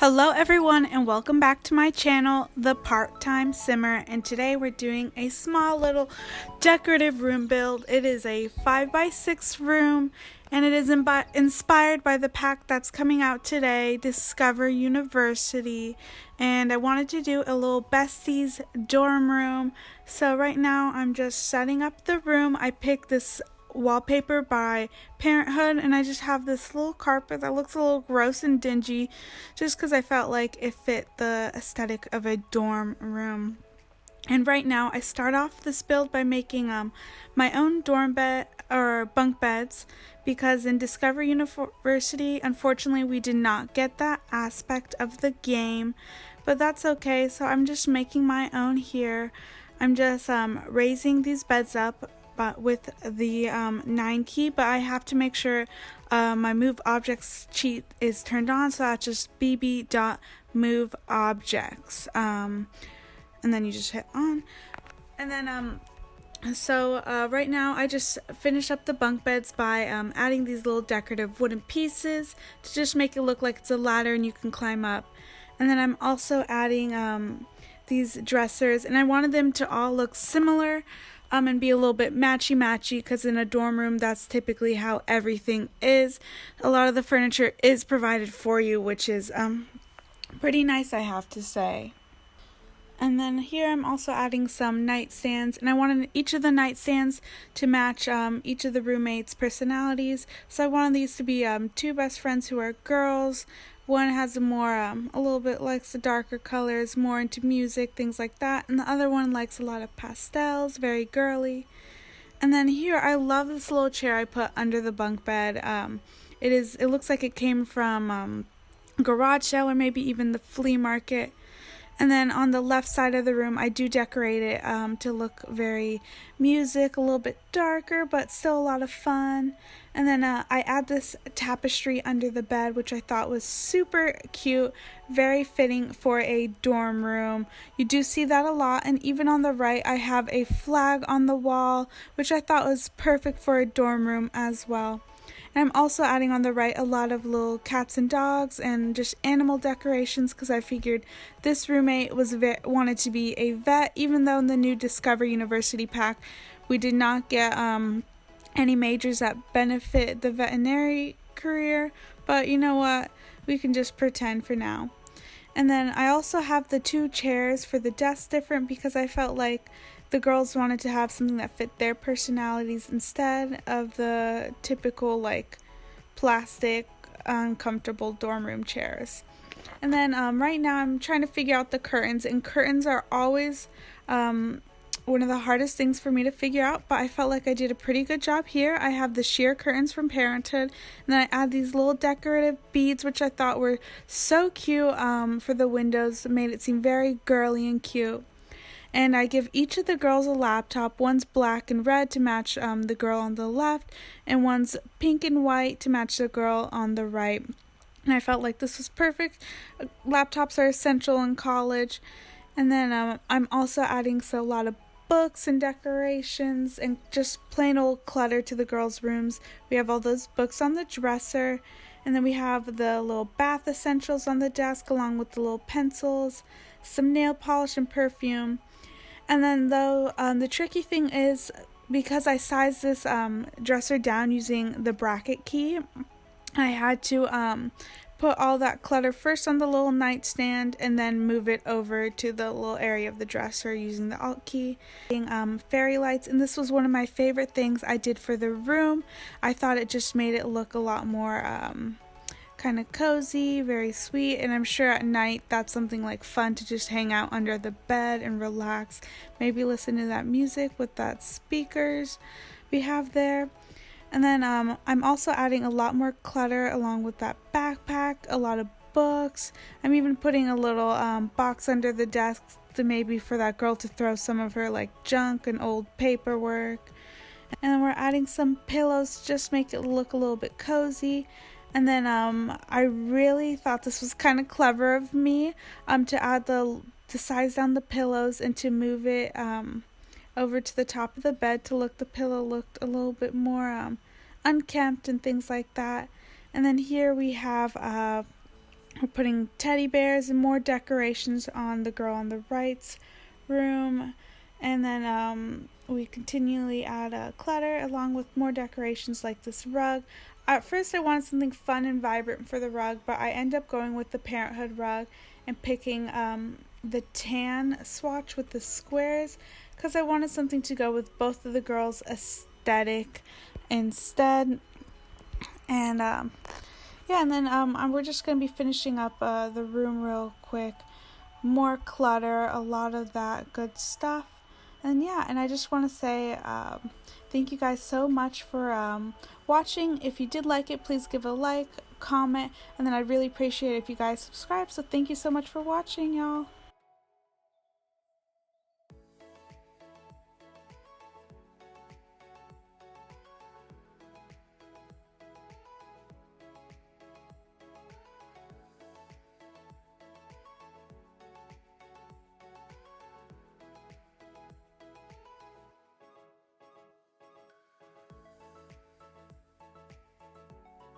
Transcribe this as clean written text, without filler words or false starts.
Hello everyone and welcome back to my channel, The Part-Time Simmer, and today we're doing a small little decorative room build. It is a 5x6 room and it is inspired by the pack that's coming out today, Discover University, and I wanted to do a little Besties dorm room. So right now I'm just setting up the room. I picked this wallpaper by Parenthood and I just have this little carpet that looks a little gross and dingy just because I felt like it fit the aesthetic of a dorm room. And right now I start off this build by making my own dorm bed or bunk beds, because in Discover University unfortunately we did not get that aspect of the game, but that's okay. So I'm just making my own here. I'm just raising these beds up but with the 9 key, but I have to make sure my move objects cheat is turned on, so that's just bb.moveobjects, and then you just hit on, and then right now I just finished up the bunk beds by adding these little decorative wooden pieces to just make it look like it's a ladder and you can climb up. And then I'm also adding these dressers, and I wanted them to all look similar and be a little bit matchy because in a dorm room that's typically how everything is. A lot of the furniture is provided for you, which is pretty nice, I have to say. And then here I'm also adding some nightstands, and I wanted each of the nightstands to match each of the roommates' personalities. So I wanted these to be two best friends who are girls. One has a more, a little bit likes the darker colors, more into music, things like that. And the other one likes a lot of pastels, very girly. And then here, I love this little chair I put under the bunk bed. It looks like it came from a garage sale or maybe even the flea market. And then on the left side of the room, I do decorate it to look very music, a little bit darker, but still a lot of fun. And then I add this tapestry under the bed, which I thought was super cute, very fitting for a dorm room. You do see that a lot, and even on the right, I have a flag on the wall, which I thought was perfect for a dorm room as well. And I'm also adding on the right a lot of little cats and dogs and just animal decorations, because I figured this roommate wanted to be a vet, even though in the new Discover University pack we did not get any majors that benefit the veterinary career, but you know what, we can just pretend for now. And then I also have the two chairs for the desks different because I felt like the girls wanted to have something that fit their personalities instead of the typical like plastic uncomfortable dorm room chairs. And then right now I'm trying to figure out the curtains, and curtains are always one of the hardest things for me to figure out, but I felt like I did a pretty good job here. I have the sheer curtains from Parenthood, and then I add these little decorative beads, which I thought were so cute for the windows. It made it seem very girly and cute. And I give each of the girls a laptop. One's black and red to match the girl on the left, and one's pink and white to match the girl on the right. And I felt like this was perfect. Laptops are essential in college. And then I'm also adding a lot of books and decorations and just plain old clutter to the girls' rooms. We have all those books on the dresser, and then we have the little bath essentials on the desk along with the little pencils, some nail polish and perfume. And then though the tricky thing is, because I sized this dresser down using the bracket key, I had to put all that clutter first on the little nightstand and then move it over to the little area of the dresser using the Alt key. Fairy lights, and this was one of my favorite things I did for the room. I thought it just made it look a lot more kind of cozy, very sweet, and I'm sure at night that's something like fun to just hang out under the bed and relax, maybe listen to that music with that speakers we have there. And then I'm also adding a lot more clutter along with that backpack, a lot of books. I'm even putting a little box under the desk to maybe for that girl to throw some of her like junk and old paperwork. And then we're adding some pillows to just make it look a little bit cozy. And then I really thought this was kind of clever of me to add to size down the pillows and to move it over to the top of the bed to look, the pillow looked a little bit more unkempt and things like that. And then here we have we're putting teddy bears and more decorations on the girl on the right's room. And then we continually add clutter along with more decorations like this rug. At first I wanted something fun and vibrant for the rug, but I end up going with the Parenthood rug and picking the tan swatch with the squares because I wanted something to go with both of the girls' aesthetic instead. And yeah, and then we're just going to be finishing up the room real quick. More clutter, a lot of that good stuff. And yeah, and I just want to say thank you guys so much for watching. If you did like it, please give a like, comment, and then I'd really appreciate it if you guys subscribe. So thank you so much for watching, y'all.